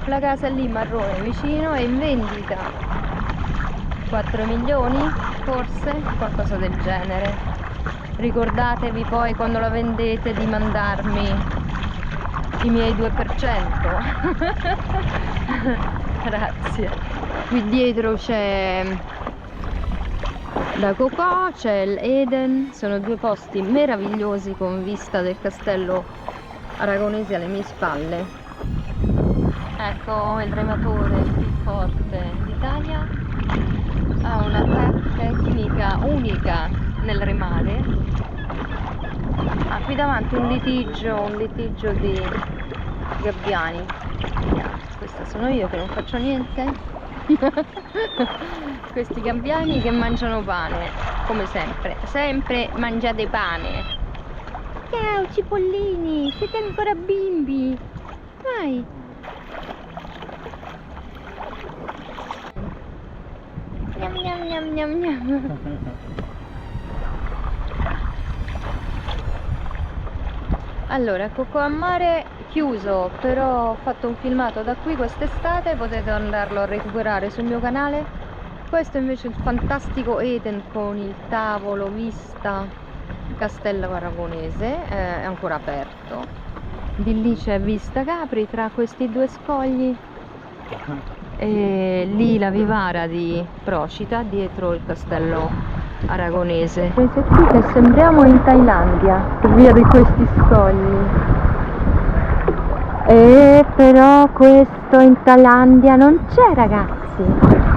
La casa è lì marrone vicino, è in vendita. 4 milioni, forse, qualcosa del genere. Ricordatevi poi quando la vendete di mandarmi i miei 2%. Grazie. Qui dietro c'è la Cocò, c'è l'Eden, sono due posti meravigliosi con vista del castello aragonese alle mie spalle. Ecco il rematore più forte d'Italia, ha una tecnica unica nel remare. Qui davanti un litigio di gabbiani. Questa sono io che non faccio niente. Questi gabbiani che mangiano pane, come sempre mangiate pane. Ciao cipollini, siete ancora bimbi? Vai. Gnam gnam gnam gnam gnam. Allora, Cocò a Mare chiuso, però ho fatto un filmato da qui quest'estate, potete andarlo a recuperare sul mio canale. Questo invece è il fantastico Eden con il tavolo, vista, castello aragonese, è ancora aperto. Di lì c'è vista Capri tra questi due scogli e lì la vivara di Procita dietro il castello aragonese. Prese qui che sembriamo in Thailandia per via di questi scogli. E però questo in Thailandia non c'è, ragazzi.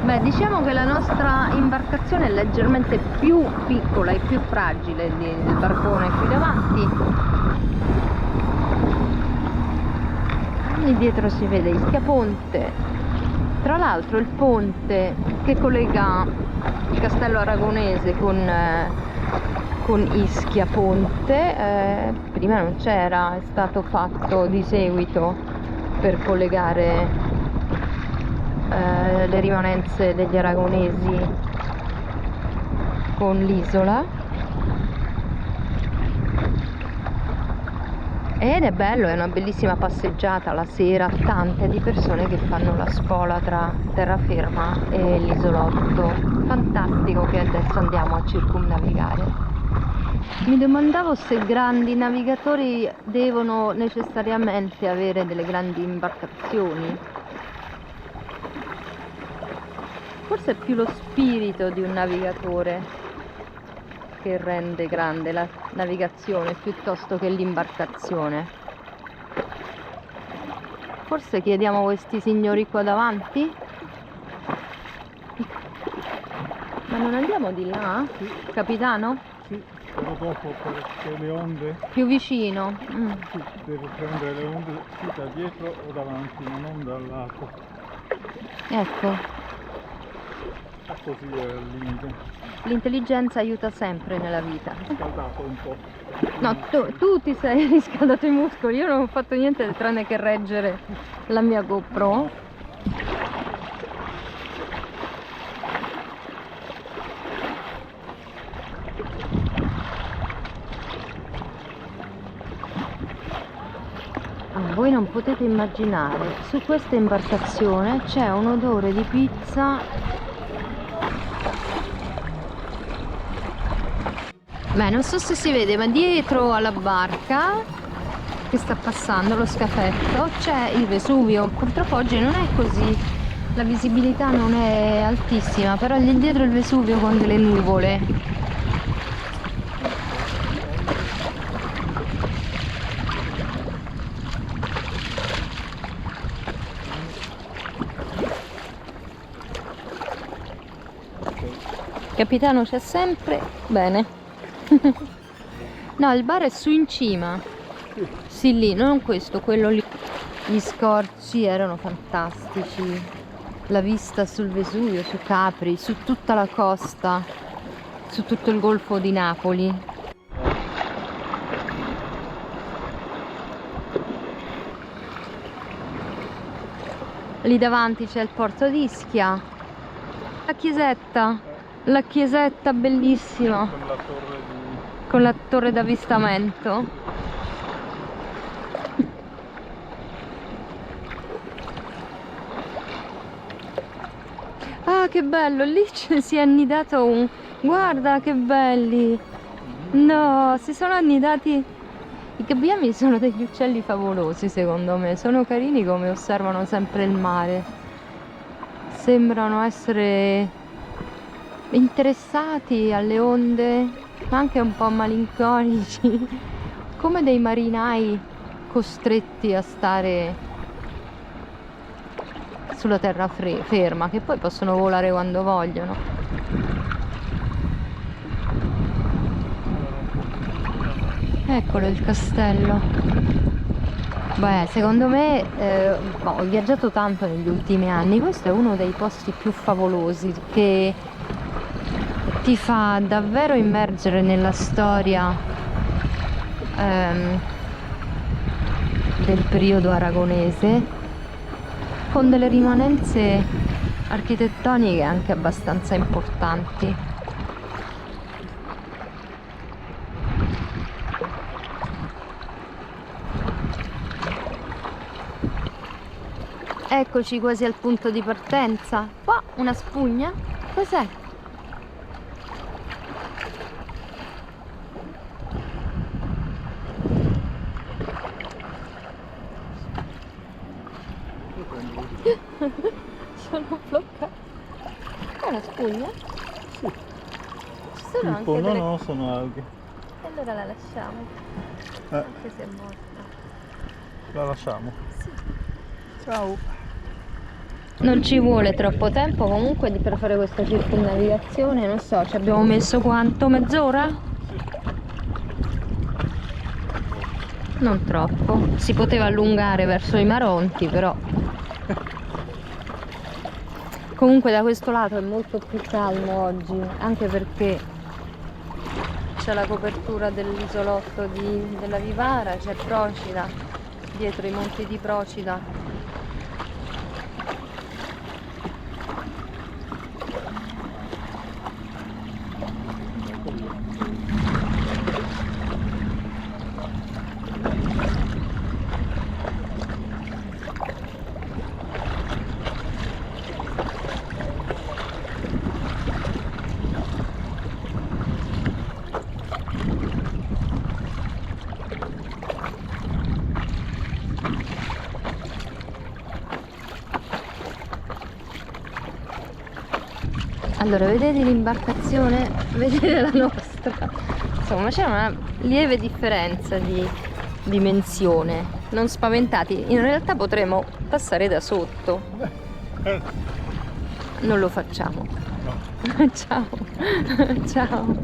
Beh, diciamo che la nostra imbarcazione è leggermente più piccola e più fragile del barcone qui davanti. Lì dietro si vede Ischia Ponte. Tra l'altro il ponte che collega il castello aragonese con Ischia Ponte prima non c'era, è stato fatto di seguito per collegare le rimanenze degli aragonesi con l'isola, ed è bello, è una bellissima passeggiata la sera, tante di persone che fanno la spola tra terraferma e l'isolotto fantastico che adesso andiamo a circumnavigare. Mi domandavo se grandi navigatori devono necessariamente avere delle grandi imbarcazioni. Forse è più lo spirito di un navigatore che rende grande la navigazione piuttosto che l'imbarcazione. Forse chiediamo a questi signori qua davanti? Ma non andiamo di là? Sì. Capitano? Sì, però dopo perché le onde, Più vicino? sì, devo prendere le onde sì, da dietro o davanti, ma non dal lato. Ecco. Così è al limite. L'intelligenza aiuta sempre nella vita. Scaldato un po'. No, tu ti sei riscaldato i muscoli, io non ho fatto niente tranne che reggere la mia GoPro. Voi non potete immaginare, su questa imbarcazione c'è un odore di pizza. Beh, non so se si vede, ma dietro alla barca che sta passando, lo scafetto, c'è il Vesuvio. Purtroppo oggi non è così, la visibilità non è altissima, però lì dietro il Vesuvio con delle nuvole. Capitano c'è sempre, bene. No, il bar è su in cima. Sì. Sì, lì, non questo, quello lì. Gli scorci erano fantastici. La vista sul Vesuvio, su Capri, su tutta la costa, su tutto il golfo di Napoli. Lì davanti c'è il porto di Ischia. La chiesetta bellissima, Con la torre di... con la torre d'avvistamento. Ah, che bello, lì si è annidato un... Guarda che belli! No, si sono annidati... I gabbiani sono degli uccelli favolosi secondo me, sono carini come osservano sempre il mare. Sembrano essere interessati alle onde, ma anche un po' malinconici, come dei marinai costretti a stare sulla terra ferma, che poi possono volare quando vogliono. Eccolo il castello. Beh, secondo me ho viaggiato tanto negli ultimi anni, questo è uno dei posti più favolosi che ti fa davvero immergere nella storia del periodo aragonese, con delle rimanenze architettoniche anche abbastanza importanti. Eccoci quasi al punto di partenza. Qua una spugna? Cos'è? Sono bloccata. È una spugna? Sì. Ci sono anche No, delle... no, sono alghe. Allora la lasciamo. Anche se è morta. La lasciamo. Sì. Ciao. Non ci vuole troppo tempo comunque per fare questa circumnavigazione, non so, ci abbiamo messo quanto? Mezz'ora? Non troppo, si poteva allungare verso i Maronti però. Comunque da questo lato è molto più calmo oggi, anche perché c'è la copertura dell'isolotto della Vivara, c'è Procida, dietro i monti di Procida. Allora, vedete l'imbarcazione? Vedete la nostra? Insomma, c'è una lieve differenza di dimensione. Non spaventati, in realtà potremo passare da sotto. Non lo facciamo. No. Ciao. Ciao.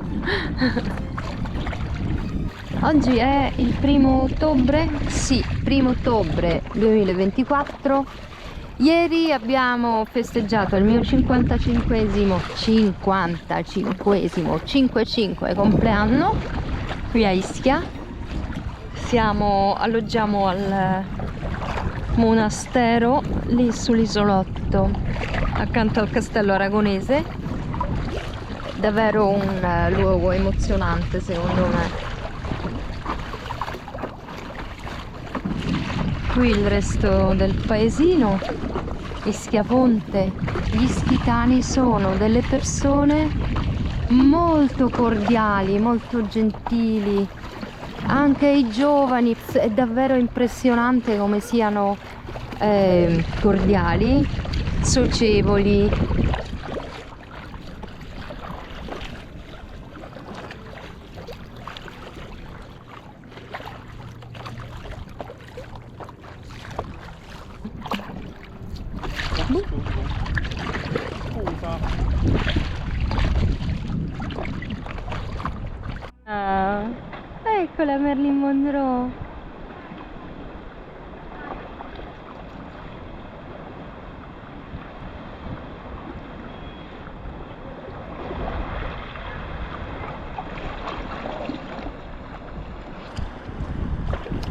Oggi è il 1° ottobre? Sì, 1° ottobre 2024. Ieri abbiamo festeggiato il mio 55esimo compleanno qui a Ischia. Alloggiamo al monastero lì sull'isolotto accanto al castello aragonese. Davvero un luogo emozionante secondo me. Qui il resto del paesino, Ischia Ponte. Gli ischitani sono delle persone molto cordiali, molto gentili, anche i giovani, è davvero impressionante come siano cordiali, socievoli. Scusa. Ecco la Marilyn Monroe.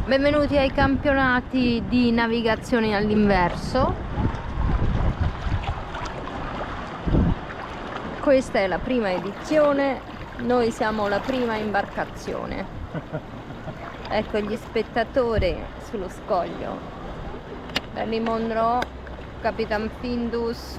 Benvenuti ai campionati di navigazione all'inverso. Questa è la prima edizione, noi siamo la prima imbarcazione. Ecco gli spettatori sullo scoglio. Marilyn Monroe, Capitan Findus.